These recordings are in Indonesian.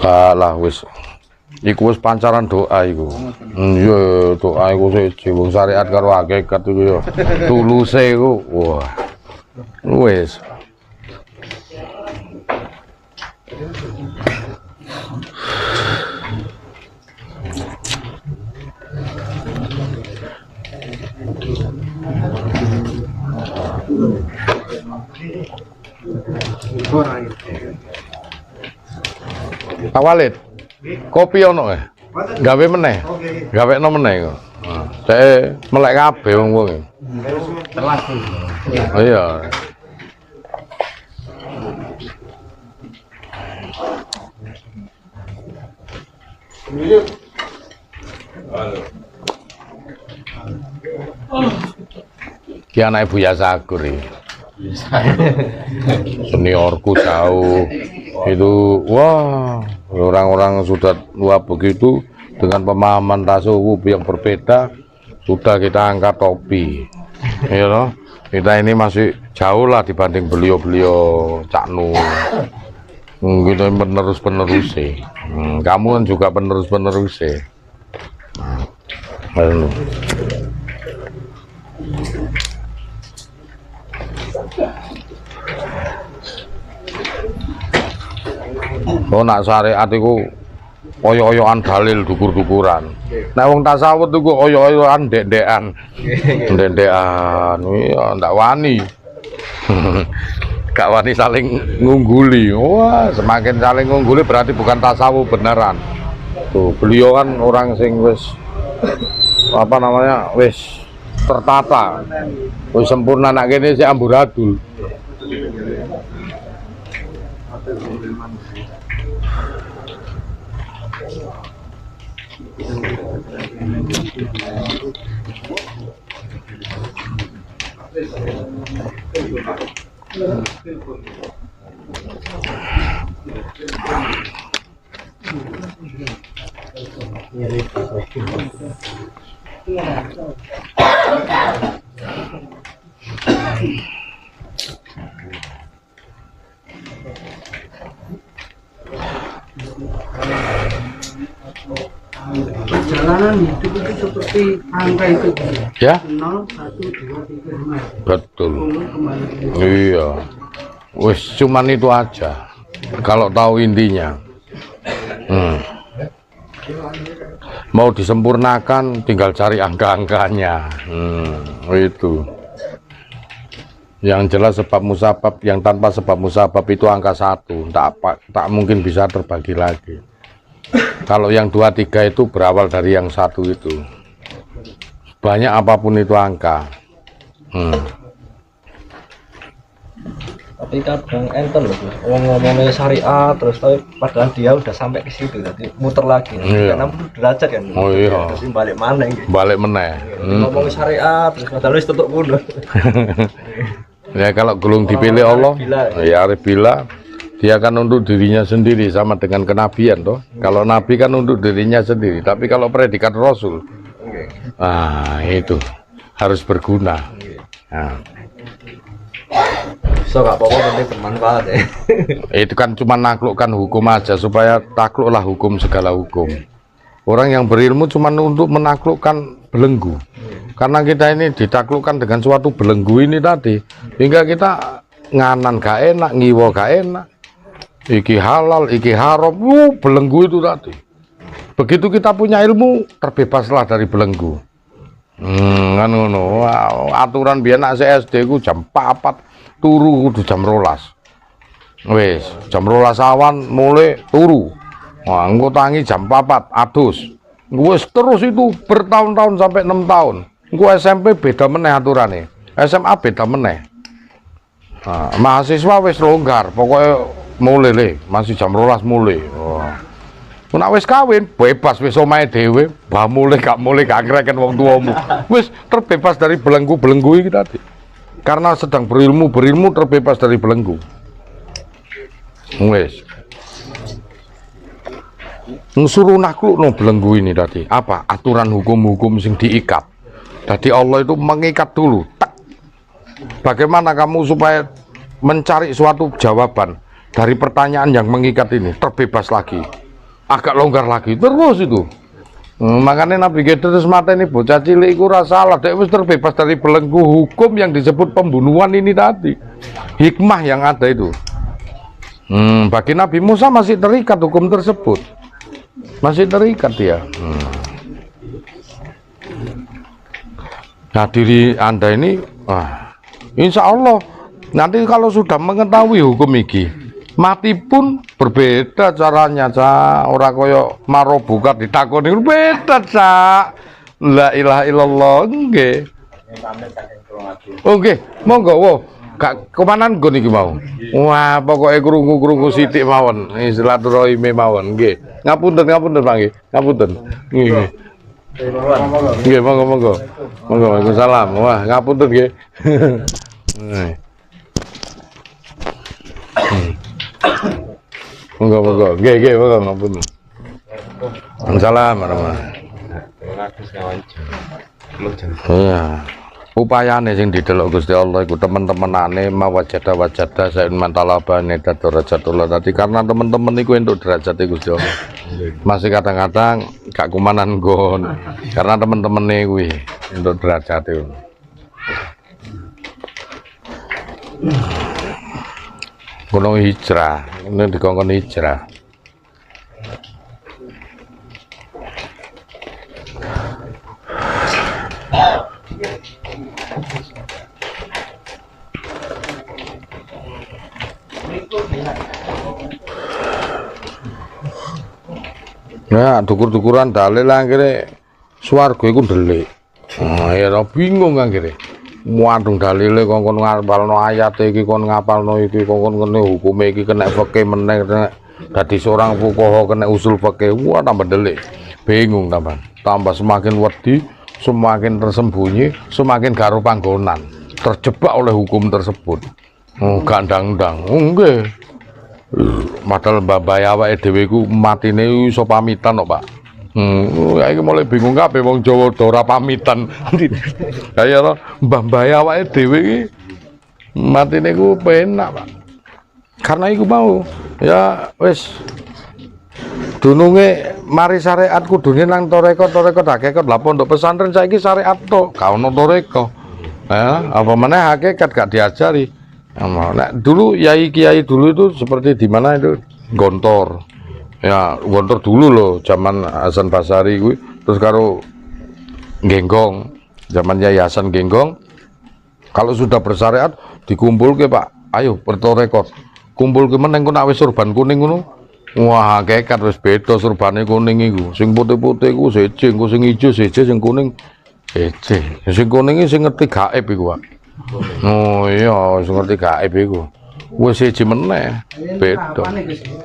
Kalah wis. Iku wis pancaran doa iku. Iya, doa iku siji wong syariat karo hakikat iku ya. Tuluse iku. Wah. Wis. Pak Walid, kopi ono ya? Gawe meneh. Gawekno meneh kok. Cek melek kabeh wong iki. Telat. Oh iya. Ki anak Buya Sagur iki. Seniorku jauh itu, wah orang-orang sudah tua begitu dengan pemahaman tasawuf yang berbeda sudah kita angkat topi, ya loh. Kita ini masih jauh lah dibanding beliau-beliau Cak Nur. Kita penerus-penerus sih. Kamu kan juga penerus-penerus sih. Oh nak syariat iku oyo-oyoan dalil dukur-dukuran. Nek wong tasawuf iku oyo-oyoan ndek-ndekan. Ndek-ndekan. Iya ndak wani. Gak wani saling ngungguli. Wah, semakin saling ngungguli berarti bukan tasawuf beneran. Tuh, beliau kan orang sing wis apa namanya? Wis tertata. Wis sempurna nak kene sik amburadul. Perjalanan hidup itu seperti angka itu ya? 0, 1, 2, 3, 5. Betul. Kembali. Iya. Wis cuman itu aja. Kalau tahu intinya. Mau disempurnakan tinggal cari angka-angkanya. Itu. Yang jelas sebab musabab, yang tanpa sebab musabab itu angka 1. Tak mungkin bisa terbagi lagi. Kalau yang 2, 3 itu berawal dari yang 1 itu. Banyak apapun itu angka. Tapi kadang enten loh, ngomongnya syariat terus tapi padahal dia udah sampai ke situ, jadi muter lagi. Iya. 60 derajat kan. Oh iya. Terus balik mana gitu. Balik meneh. Ngomongin syariat terus padahal wis tutup mundur. Ya kalau gelung dipilih Allah, ya arif bila dia akan untuk dirinya sendiri sama dengan kenabian toh. Kalau nabi kan untuk dirinya sendiri, tapi kalau predikat rasul, itu harus berguna. Nah. So gak apa-apa penting bermanfaat ya. Itu kan cuma naklukkan hukum aja supaya takluklah hukum segala hukum. Orang yang berilmu cuma untuk menaklukkan belenggu. Karena kita ini ditaklukkan dengan suatu belenggu ini tadi, hingga kita nganan gak enak, ngiwo gak enak. Iki halal, iki haram, belenggu itu tadi. Begitu kita punya ilmu, terbebaslah dari belenggu. Kan ngono. Aturan biyen nak SD ku jam 4 turu kudu jam 12. Wis, jam 12 awan mulai turu. Wah, engko tangi jam 4 adus. Wis terus itu bertahun-tahun sampai 6 tahun. Engko SMP beda meneh aturane. SMA beda meneh. Nah, mahasiswa wis longgar, pokoknya mulai le, masih jam 12 mulai. Wah. Nek wis kawin, bebas wis omahe dhewe, bah mulai gak ngreken wong tuamu. Wis terbebas dari belenggu-belenggu iki tadi. Karena sedang berilmu terbebas dari belenggu. Wis. Suruh naklukno belenggu ini tadi. Apa? Aturan hukum-hukum sing diikat. Jadi Allah itu mengikat dulu. Tak. Bagaimana kamu supaya mencari suatu jawaban dari pertanyaan yang mengikat ini, terbebas lagi. agak longgar lagi terus itu. Makanya Nabi terus mateni bocah cilik iku ora salah, dek wis terbebas dari belenggu hukum yang disebut pembunuhan ini tadi. Hikmah yang ada itu. Bagi Nabi Musa masih terikat hukum tersebut. Masih terikat dia. Nah, diri Anda ini insya Allah nanti kalau sudah mengetahui hukum iki, mati pun berbeda caranya, Cak. Ora koyo marobuka ditakoni beda, Cak. La ilaha illallah. Nggih. Oke, monggo wo. Gak kemanan nggon iki mau. Wah, pokoke krungu-krungu sithik mawon. Silaturahmi mawon. Nggih. Ngapunten Pak nggih. Ngapunten. Nggih. Nggih, monggo. Waalaikumsalam. Wah, ngapunten nggih. Monggo. Nggih, monggo ngapunten. Waalaikumsalam warahmatullahi. Iya. Upayane sing didelok Gusti Allah iku teman-temanane mawajada wajada saen mantalabane darajatullah tadi karena teman-teman iku entuk derajat Gusti Allah. Masih kadang-kadang gak kumanan nggon karena teman-temane kuwi entuk derajat itu. Gunung hijrah, ini dikongkon hijrah. Nah, dukur-dukuran dalil akhirnya swarga iku ndelik. Ya bingung akhirnya. Muandung dalile kon ngapalno ayat iki kon ngapalno iki kon ngene hukume iki kena fikih meneh dadi seorang fuqaha kena usul fikih. Wah tambah ndelik. Bingung tambah semakin wedi, semakin tersembunyi, semakin garo panggonan, terjebak oleh hukum tersebut. Gandang-dang. Nggih. Padahal babahe awake dhewe iku matine iso pamitan kok, Pak. Ya iki mulai bingung kabeh wong Jawa ora pamitan. Kaya to babahe awake dhewe iki matine iku penak, Pak. Karena iku mau ya wis dununge mari syariat kudune nang toreko hakikat. Lah pondok pesantren saiki syariat tok, gak ono toreko. Ya, apa meneh hakikat gak diajari. Nah, dulu kiai dulu itu seperti di mana itu Gontor, ya Gontor dulu loh, zaman Hasan Basari gue, terus karo Genggong, zaman Yayasan Genggong, kalau sudah bersyariat dikumpul ke Pak, ayo bertorekot, kumpul ke meneng ku nak wis surban kuning ngono, wah kekat wis beda surbane kuning iku, sing putih-putih iku seje, sing ijo seje, sing kuning seje, sing kuning iki sing ngerti gaib iku Pak. Oh iya, sing ngerti gaib iku. Wis siji meneh, beda.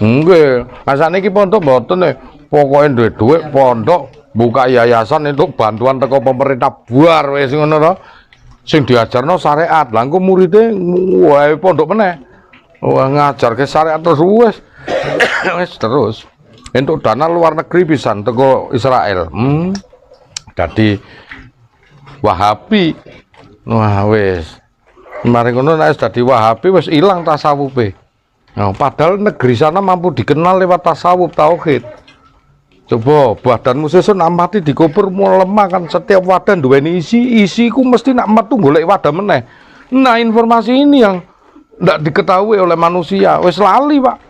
Nggih, asane iki pondok mboten pokoke duwe dhuwit pondok buka yayasan untuk bantuan teko pemerintah buar wis ngono to. Sing diajarno syariat. Lah engko muridé wae pondok meneh. Wah ngajarke syariat terus wis terus. Entuk dana luar negeri pisan teko Israel. Dadi Wahabi. Wah wis mari ngono nek dadi Wahabi wis ilang tasawufe. Nah, padahal negeri sana mampu dikenal lewat tasawuf tauhid. Coba badanmu sesuk nak mati dikubur melemah kan setiap wadah duweni isiku mesti nak metu golek wadah meneh. Nah, informasi ini yang ndak diketahui oleh manusia. Wis lali, Pak.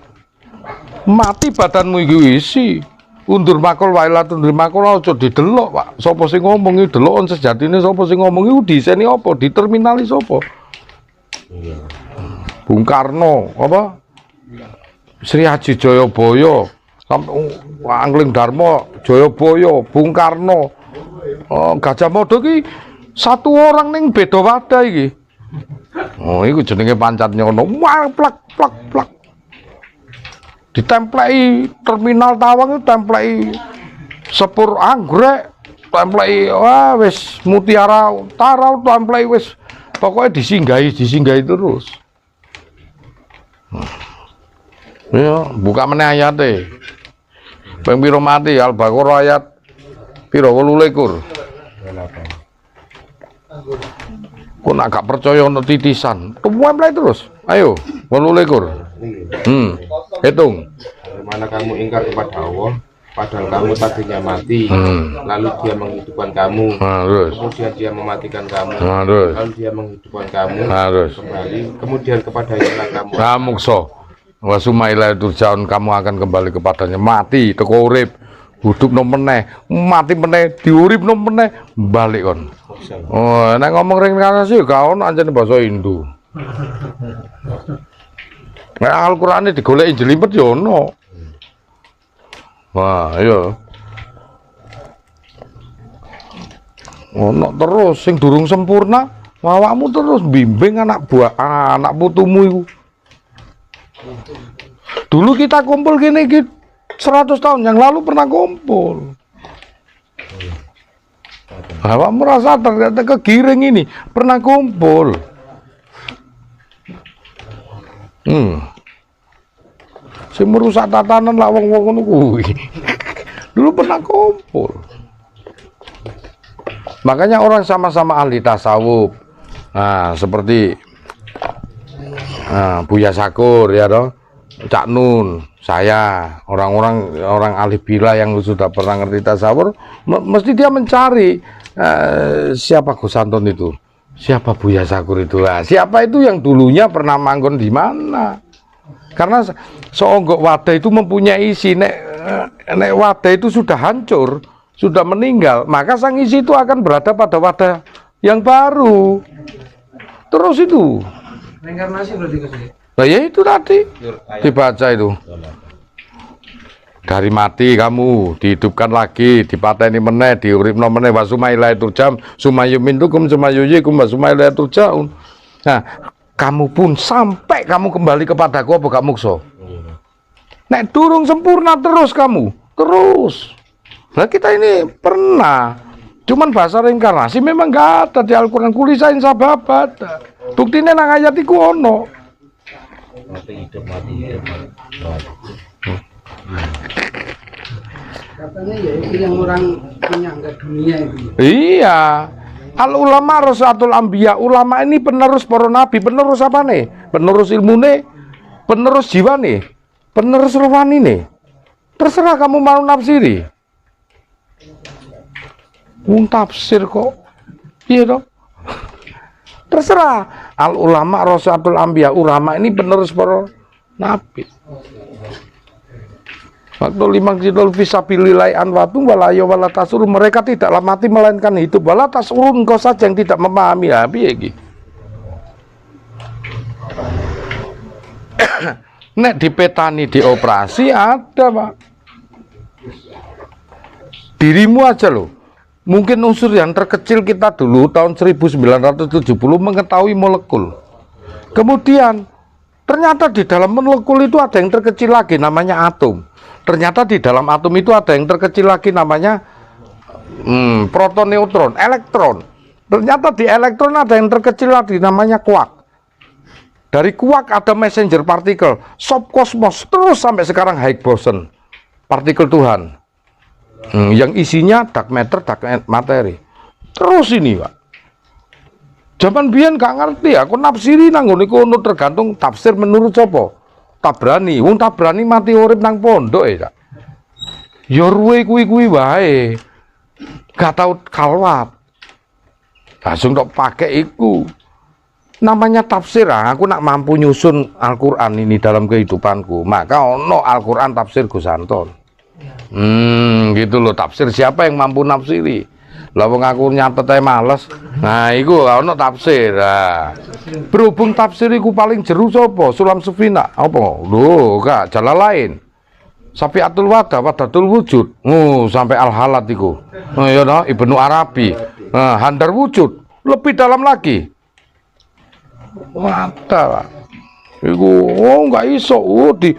Mati badanmu iki isi. Undur makul wailatun undur makul aja didelok, Pak. Sapa sing ngomong iki delokon sejatine sapa sing ngomong iku diseni apa? Diterminali sapa? Bung Karno, apa? Sri Haji Jayabaya, Angling Darmo Jayabaya, Bung Karno, Gajah Mada iki satu orang ning beda wadah iki. Oh, iku jenenge pancat nyono. Wah, plak. Ditempleki terminal Tawang itu templeki sepur anggrek, templeki wah wis Mutiara Utara, templeki wis pokoknya disinggahi terus. Ya, buka meneh ayate. Ping pira mati Al-Baqarah ayat pira 28. Kok nak gak percaya ono titisan, templeki terus. Ayo, 28. Hitung. bagaimana kamu ingkar kepada Allah padahal kamu tadinya mati, lalu dia menghidupkan kamu, Terus. kemudian dia mematikan kamu, Terus. lalu dia menghidupkan kamu Terus. kembali, kemudian kepadanya lah kamu. Kamu so. Wa sumaila turjaun, kamu akan kembali kepadanya. Mati teko urip, hidup no meneh, mati meneh, diurip no meneh, balik kon. Oh, nek ngomong reinkarnasi gak ono anjene basa Hindu. Nek Al-Qur'ane digoleki jelimet ya ono. Wah, iya. Ono terus sing durung sempurna, awakmu terus bimbing anak putumu iku. Dulu kita kumpul gini 100 tahun yang lalu pernah kumpul. Awak merasa ternyata kegiring ini pernah kumpul. Si merusak tatanan lah wong ngono kuwi. Dulu pernah kumpul. Makanya orang sama-sama ahli tasawuf. Nah, seperti Buya Sakur ya toh, Cak Nun, saya, orang ahli bila yang sudah pernah ngerti tasawuf, mesti dia mencari siapa Gus Anton itu, siapa Buya Sakur itu, siapa itu yang dulunya pernah manggon di mana. Karena seonggok wadah itu mempunyai isi, nek wadah itu sudah hancur, sudah meninggal, maka sang isi itu akan berada pada wadah yang baru. Terus itu. Reinkarnasi berarti Gus. Nah ya itu tadi dibaca itu. Dari mati kamu dihidupkan lagi, dipateni meneh, diuripno meneh, wasumaila turjam, sumayumintukum sumayuyikum wasumaila turjaun. Nah, kamu pun sampai kamu kembali kepadaku apa gak mukso. Nek durung sempurna terus kamu, terus. Nah kita ini pernah, cuman bahasa reinkarnasi memang gak ada di Al-Quran, kulisain sahabat. Buktinya nang ayat iku ono. Mati hidup, mati hidup, mati. Katanya ya itu yang orang menyangga dunia itu. Iya. Al ulama rasatul anbiya, ulama ini penerus para nabi, penerus apa nih? Penerus ilmu nih, penerus jiwa nih, penerus rohani nih. Terserah kamu mau nafsiri. Tafsir kok, iya dong. Terserah. Al ulama rasatul anbiya, ulama ini penerus para nabi. Waktu limang jidol fisabililai anwatum walayo walatasur, mereka tidaklah mati melainkan hidup, walatasurun kau saja yang tidak memahami. Ya piye iki. Nek dipetani dioperasi ada Pak. Dirimu aja loh. Mungkin unsur yang terkecil kita dulu tahun 1970 mengetahui molekul. Kemudian ternyata di dalam molekul itu ada yang terkecil lagi namanya atom. Ternyata di dalam atom itu ada yang terkecil lagi namanya proton, neutron, elektron. Ternyata di elektron ada yang terkecil lagi namanya kuark. Dari kuark ada messenger partikel, subkosmos, terus sampai sekarang Higgs boson, partikel Tuhan. Yang isinya dark matter, dark materi. Terus ini Pak. Zaman biyen gak ngerti, aku nafsiri nang ngene kono, tergantung tafsir menurut sapa. Tabrani, wong Tabrani mati urip nang pondok ya. Ya ruwe kuwi wae. Gak tau kalwat. Langsung tok pakai iku. Namanya tafsir, aku nak mampu nyusun Al-Qur'an ini dalam kehidupanku, maka ono Al-Qur'an tafsir Gus Anton. Gitu loh, tafsir siapa yang mampu nafsiri. Lah wong aku nyatet ae males. Nah, iku ono tafsir. Nah, berhubung tafsir iku paling jeru sapa? Sulam Sufina. Apa? Lho, gak jalan lain. Safiatul Wada, Wadatul Wujud. Sampai Al-Halat iku. Ya no, Ibnu Arabi. Handar Wujud. Lebih dalam lagi. Wada. Iku enggak iso di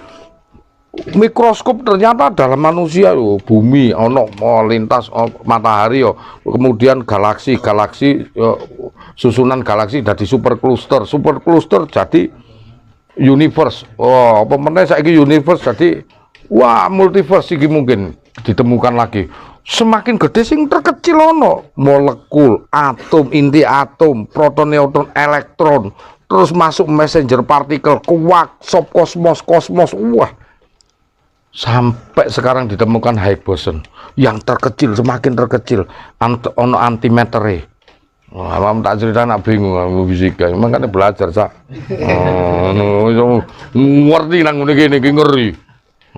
mikroskop ternyata dalam manusia bumi ono lintas matahari kemudian galaksi susunan galaksi jadi super cluster jadi universe. Apa meneh saiki universe jadi multiverse iki mungkin ditemukan lagi. Semakin gede sing terkecil ono molekul, atom, inti atom, proton, neutron, elektron, terus masuk messenger partikel, kuark, subkosmos, kosmos. Sampai sekarang ditemukan high boson yang terkecil, semakin terkecil, ono antimetere. Awam tak cerita nak bingung aku fisika, makanya belajar sak. Ngerti nang ngene iki ngeri.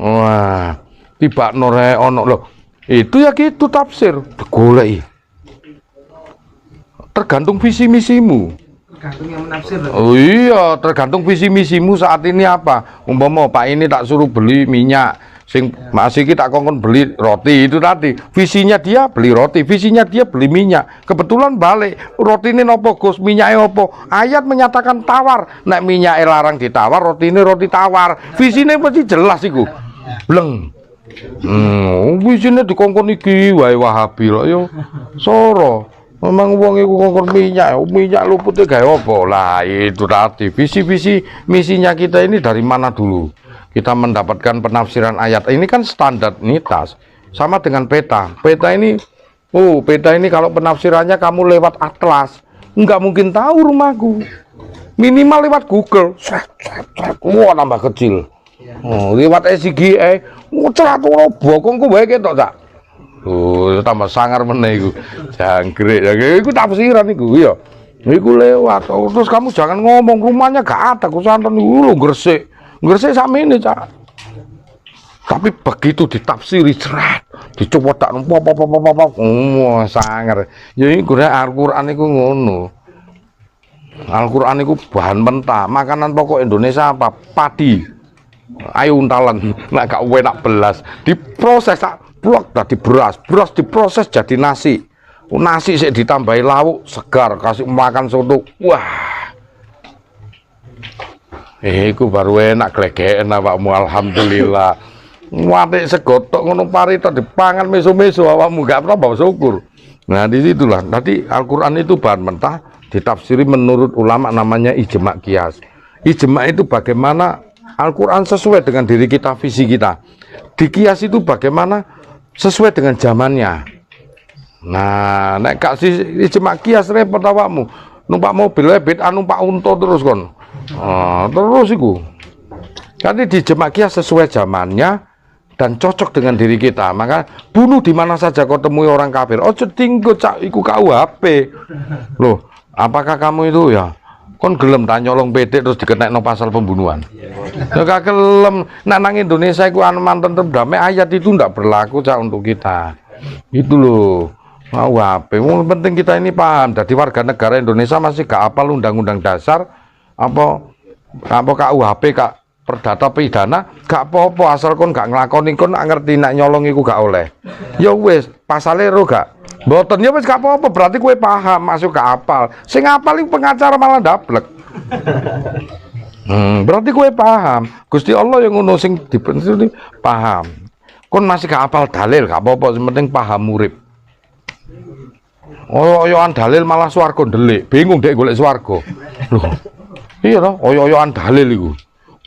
Wah, tiba nore ono loh. Itu ya gitu tafsir, goleki. Tergantung visi misimu. Tergantung yang menafsir. Oh iya, tergantung visi misimu saat ini apa. Umpama Pak ini tak suruh beli minyak, sing Mas iki tak kongkon beli roti, itu tadi. Visinya dia beli roti, visinya dia beli minyak. Kebetulan balik, roti ini nopo Gus, minyaknya opo. Ayat menyatakan tawar. Nek minyaknya larang ditawar, roti ini roti tawar. Visinya pasti jelas iku. Bleng. Visinya dikongkon iki wae Wahabi lho yo. Soro. Memang wong iku kongkon minyak luputnya gawe apa? Lah itu tadi visi-visi misinya kita ini dari mana dulu? Kita mendapatkan penafsiran ayat. Ini kan standarnitas. Sama dengan peta. Peta ini kalau penafsirannya kamu lewat atlas, nggak mungkin tahu rumahku. Minimal lewat Google. Wah, nambah kecil. Lewat SIGE, cerat bokongku wae ketok sak. Tambah sangar meneh iku. Jangkrik. Iku tafsiran iku ya. Iku lewat. Terus kamu jangan ngomong rumahnya gak ada kusanten iku lho Gresik. Gresik sakmene, Cak. Tapi begitu ditafsiri cerat, dicoba tak wah sangar. Ya iku Al-Qur'an iku ngono. Al-Qur'an iku bahan mentah. Makanan pokok Indonesia apa? Padi. Ayo untalan, nek gak enak belas. Diproses tak blok tadi beras diproses jadi nasi sih ditambahi lauk segar, kasih makan soto, wah iku baru enak glegeken awakmu alhamdulillah. Watik segotok ngono parita dipangan meso-meso awakmu gak pernah bawa syukur. Nah disitulah tadi Al-Quran itu bahan mentah ditafsiri menurut ulama namanya ijma' qiyas. Ijma' itu bagaimana Al-Quran sesuai dengan diri kita, visi kita. Di qiyas itu bagaimana sesuai dengan zamannya. Nah, nek kasih ijma' qiyas repot awakmu. Numpak mobil beda numpak unta terus kon. Terus iku. Jadi di ijma' qiyas sesuai zamannya dan cocok dengan diri kita. Maka bunuh di mana saja kau temui orang kafir. Ojo tinggo cak iku KUHP. Loh, apakah kamu itu ya kon gelem tak nyolong PT terus dikenaikno pasal pembunuhan? Ya gak gelem. Nah nang Indonesia iku manten terdamai ayat itu ndak berlaku cak untuk kita. Itu loh. Mau apa? Yang penting kita ini paham. Jadi warga negara Indonesia masih gak apal undang-undang dasar apa KUHP kak perdata pidana gak apa-apa asal kon gak nglakoni kon ngerti nak nyolong iku gak oleh. Ya wis, pasale ro gak. Mboten ya wis gak apa-apa, berarti kowe paham, masuk gak apal. Sing apal iku pengacara malah ndablek. Berarti kowe paham. Gusti Allah yang ngono sing dipenting paham. Kon masih gak apal dalil gak apa-apa, sing penting paham urip. Oyo-oyoan dalil malah swarga ndelik, bingung dek golek swarga. Loh. Iya toh, oyo-oyoan dalil iku.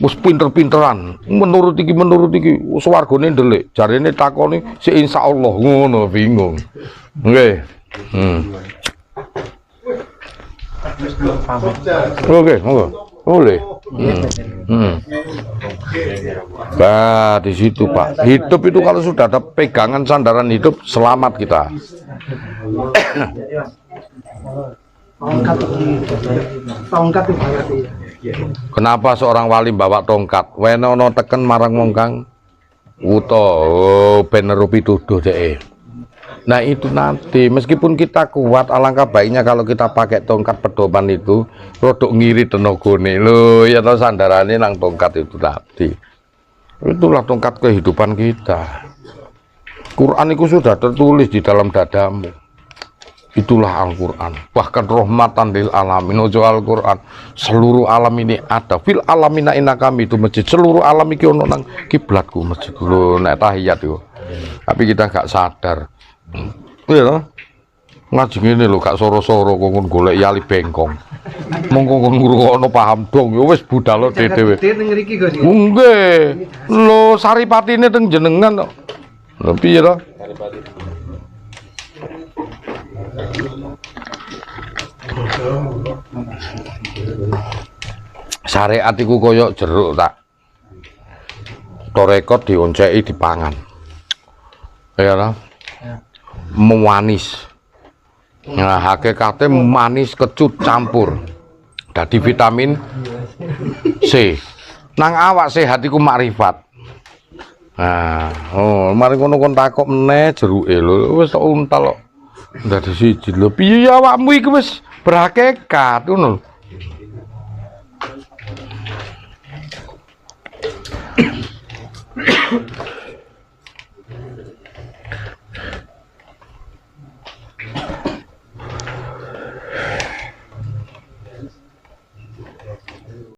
Wis pinter-pinteran, menurut iki swargane ndelik. Jarene takoni si insyaallah ngono, bingung. Nggih. Oke, monggo. Boleh. Nah, di situ Pak. Hidup itu kalau sudah ada pegangan sandaran hidup, selamat kita. Tongkat itu berarti. Kenapa seorang wali bawa tongkat? Wenono teken marang wong kang wuto ben nerupi tuduh dhek. Nah itu nanti meskipun kita kuat, alangkah baiknya kalau kita pakai tongkat pedoman itu rodok ngiri tenagane lho ya to, sandarane nang tongkat itu tadi. Itulah tongkat kehidupan kita. Quran itu sudah tertulis di dalam dadamu. Itulah Al-Quran. Bahkan rahmatan lil alamin. Ojo Al-Quran seluruh alam ini ada. Fil alamina inna kami itu masjid. Seluruh alam iki ono nang kiblatku masjid lho nek tahiyat itu. Tapi kita gak sadar. Iya loh. Ngaji ngene lho gak soro-soro kok golek yali bengkong. Monggo ngrungokno paham dong. Ya wis budal dhewe. Nggih. Lho saripatine teng jenengan kok. Lho piye to? Syariat iku koyok jeruk tak. torekot dionceki dipangan. Ya lah. Manis. Nah, hakikate manis kecut campur. Dadi vitamin C. Nang awak sehat iku makrifat. Nah, mari ngono kon takok meneh jeruke lho, wis tok untal kok. Dadi siji lho, piye ya awakmu iki wis berhakikat ngono.